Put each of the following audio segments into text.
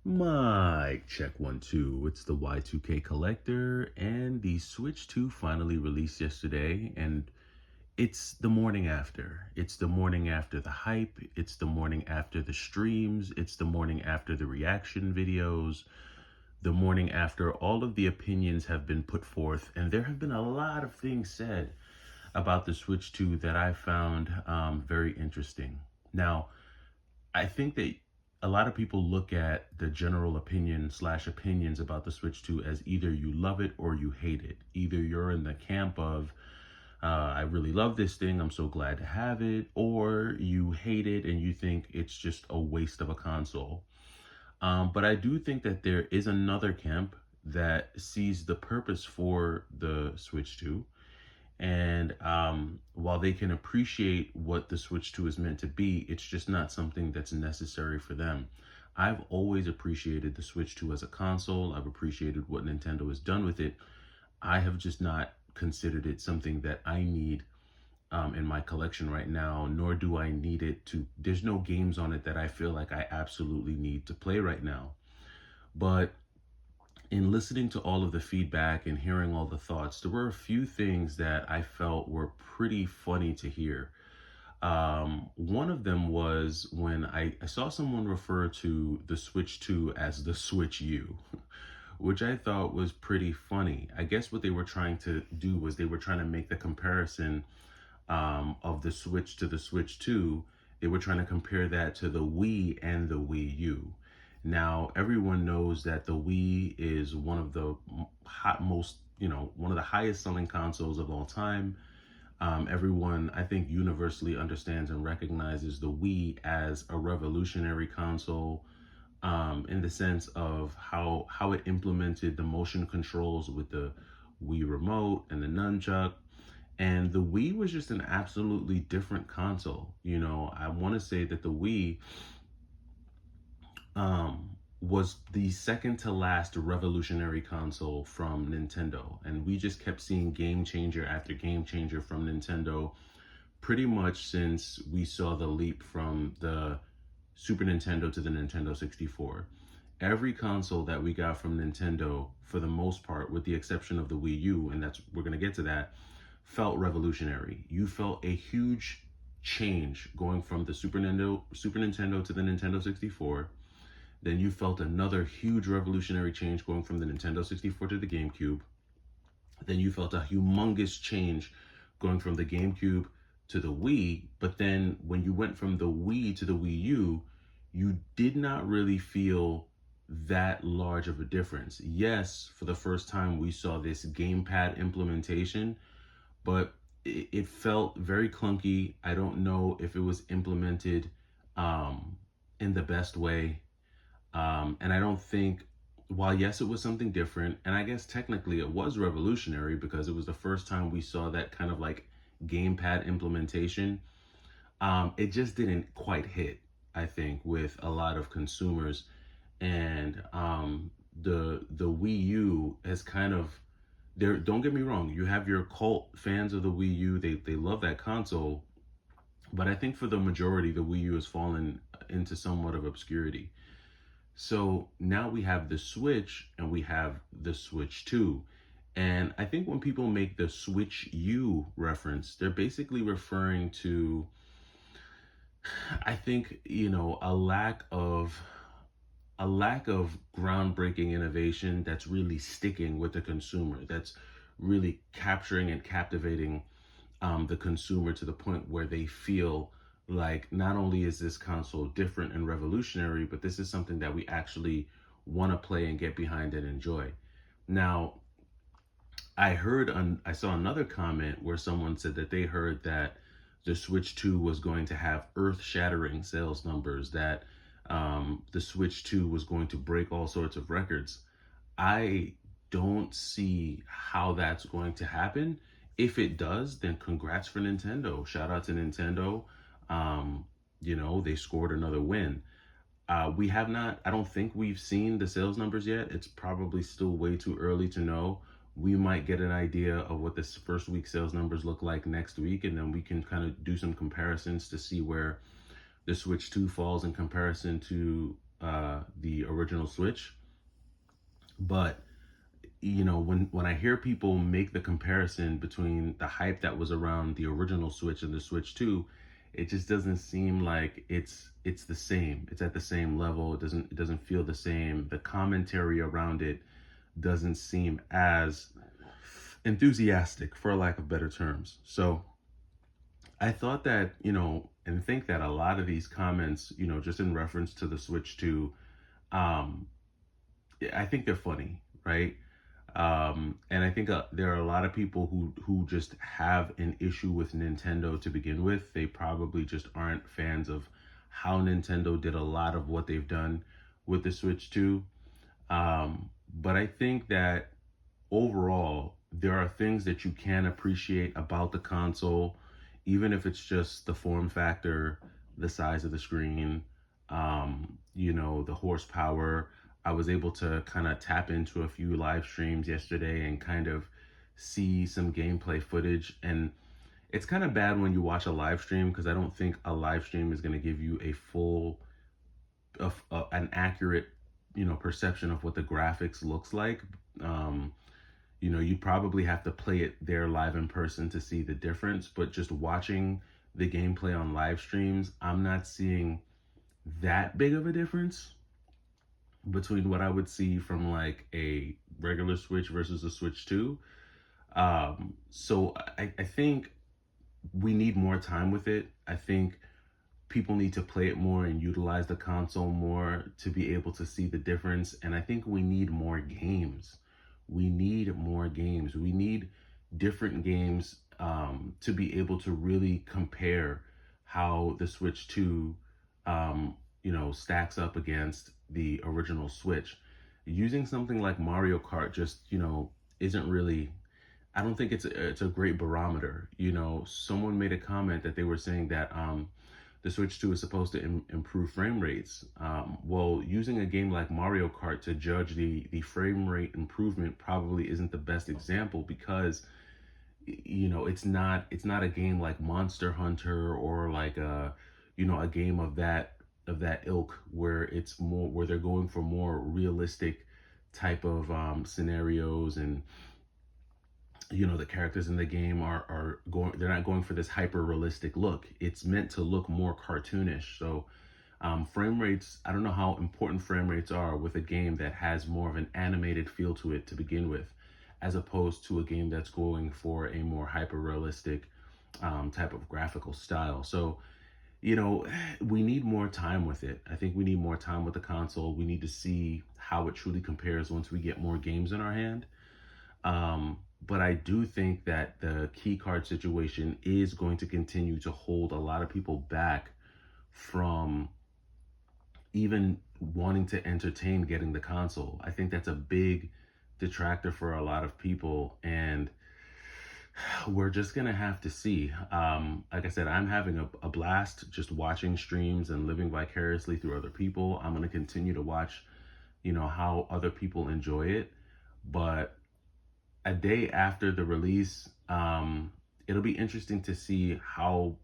Mic check 1 2. It's the Y2K collector, and the Switch 2 finally released yesterday, and it's the morning after. It's the morning after the hype, it's the morning after the streams, it's the morning after the reaction videos, the morning after all of the opinions have been put forth, and there have been a lot of things said about the Switch 2 that I found very interesting. Now, I think that a lot of people look at the general opinion slash opinions about the Switch 2 as either you love it or you hate it. Either you're in the camp of, I really love this thing, I'm so glad to have it, or you hate it and you think it's just a waste of a console. But I do think that there is another camp that sees the purpose for the Switch 2, and while they can appreciate what the Switch 2 is meant to be, it's just not something that's necessary for them. I've always appreciated the Switch 2 as a console. I've appreciated what Nintendo has done with it. I have just not considered it something that I need in my collection right now, nor do I need it to. There's no games on it that I feel like I absolutely need to play right now. But in listening to all of the feedback and hearing all the thoughts, there were a few things that I felt were pretty funny to hear. One of them was when I saw someone refer to the Switch 2 as the Switch U, which I thought was pretty funny. I guess what they were trying to do was they were trying to make the comparison of the Switch to the Switch 2. They were trying to compare that to the Wii and the Wii U. Now, everyone knows that the Wii is one of the one of the highest selling consoles of all time. Everyone, I think, universally understands and recognizes the Wii as a revolutionary console in the sense of how it implemented the motion controls with the Wii remote and the nunchuck. And the Wii was just an absolutely different console. I want to say that the Wii was the second to last revolutionary console from Nintendo. And we just kept seeing game changer after game changer from Nintendo pretty much since we saw the leap from the Super Nintendo to the Nintendo 64. Every console that we got from Nintendo, for the most part, with the exception of the Wii U, and we're going to get to that, felt revolutionary. You felt a huge change going from the Super Nintendo to the Nintendo 64. Then you felt another huge revolutionary change going from the Nintendo 64 to the GameCube. Then you felt a humongous change going from the GameCube to the Wii. But then when you went from the Wii to the Wii U, you did not really feel that large of a difference. Yes, for the first time we saw this gamepad implementation, but it felt very clunky. I don't know if it was implemented in the best way. And I don't think, while yes, it was something different, and I guess technically it was revolutionary because it was the first time we saw that kind of like gamepad implementation, it just didn't quite hit, I think, with a lot of consumers. And the Wii U has kind of, there. Don't get me wrong, you have your cult fans of the Wii U, they love that console, but I think for the majority, the Wii U has fallen into somewhat of obscurity. So now we have the Switch and we have the Switch 2. And I think when people make the Switch U reference, they're basically referring to, I think, a lack of groundbreaking innovation that's really sticking with the consumer, that's really capturing and captivating the consumer to the point where they feel like not only is this console different and revolutionary, but this is something that we actually want to play and get behind and enjoy. Now, I saw another comment where someone said that they heard that the Switch 2 was going to have earth-shattering sales numbers, that the Switch 2 was going to break all sorts of records. I don't see how that's going to happen. If it does, then congrats for Nintendo. Shout out to Nintendo. They scored another win. We have not, I don't think we've seen the sales numbers yet. It's probably still way too early to know. We might get an idea of what this first week sales numbers look like next week, and then we can kind of do some comparisons to see where the Switch 2 falls in comparison to the original Switch. But when I hear people make the comparison between the hype that was around the original Switch and the Switch 2, it just doesn't seem like it's the same. It's at the same level. It doesn't feel the same. The commentary around it doesn't seem as enthusiastic, for lack of better terms. So I thought that, and think that a lot of these comments, just in reference to the Switch 2, um, I think they're funny, right? And I think there are a lot of people who just have an issue with Nintendo to begin with. They probably just aren't fans of how Nintendo did a lot of what they've done with the Switch 2. But I think that overall, there are things that you can appreciate about the console, even if it's just the form factor, the size of the screen, the horsepower. I was able to kind of tap into a few live streams yesterday and kind of see some gameplay footage. And it's kind of bad when you watch a live stream because I don't think a live stream is going to give you a full, an accurate, perception of what the graphics looks like. Um, you probably have to play it there live in person to see the difference, but just watching the gameplay on live streams, I'm not seeing that big of a difference between what I would see from like a regular Switch versus a Switch 2. So I think we need more time with it. I think people need to play it more and utilize the console more to be able to see the difference. And I think we need more games. We need more games. We need different games to be able to really compare how the Switch 2, stacks up against the original Switch. Using something like Mario Kart just, isn't really, I don't think it's a great barometer. Someone made a comment that they were saying that the Switch 2 is supposed to improve frame rates. Well, using a game like Mario Kart to judge the frame rate improvement probably isn't the best example because it's not a game like Monster Hunter or like a game of that ilk where it's more where they're going for more realistic type of scenarios. And the characters in the game are going, they're not going for this hyper realistic look. It's meant to look more cartoonish. So frame rates, I don't know how important frame rates are with a game that has more of an animated feel to it to begin with, as opposed to a game that's going for a more hyper realistic type of graphical style. So we need more time with it. I think we need more time with the console. We need to see how it truly compares once we get more games in our hand. But I do think that the key card situation is going to continue to hold a lot of people back from even wanting to entertain getting the console. I think that's a big detractor for a lot of people, and we're just gonna have to see. Like I said, I'm having a blast just watching streams and living vicariously through other people. I'm gonna continue to watch, how other people enjoy it. But a day after the release, it'll be interesting to see how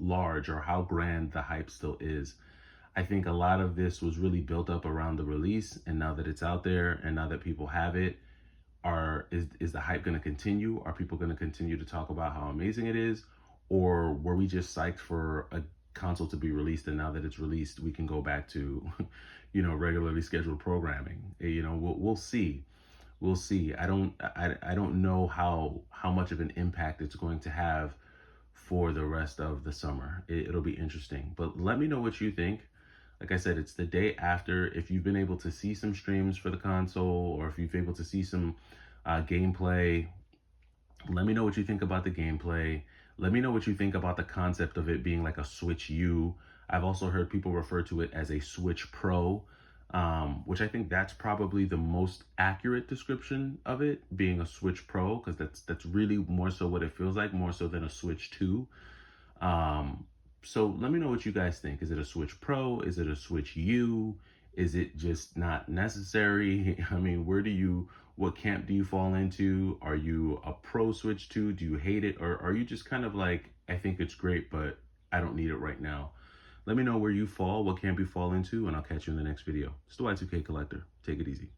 large or how grand the hype still is. I think a lot of this was really built up around the release, and now that it's out there and now that people have it, is the hype going to continue? Are people going to continue to talk about how amazing it is, or were we just psyched for a console to be released, and now that it's released, we can go back to, regularly scheduled programming? We'll see. We'll see. I don't know how much of an impact it's going to have for the rest of the summer. It'll be interesting. But let me know what you think. Like I said, it's the day after. If you've been able to see some streams for the console, or if you've been able to see some gameplay, let me know what you think about the gameplay. Let me know what you think about the concept of it being like a Switch U. I've also heard people refer to it as a Switch Pro, which I think that's probably the most accurate description of it, being a Switch Pro, because that's really more so what it feels like, more so than a Switch 2. So let me know what you guys think. Is it a Switch Pro? Is it a Switch U? Is it just not necessary? I mean, what camp do you fall into? Are you a pro Switch 2? Do you hate it? Or are you just kind of like, I think it's great, but I don't need it right now? Let me know where you fall, what camp you fall into, and I'll catch you in the next video. It's the Y2K Collector. Take it easy.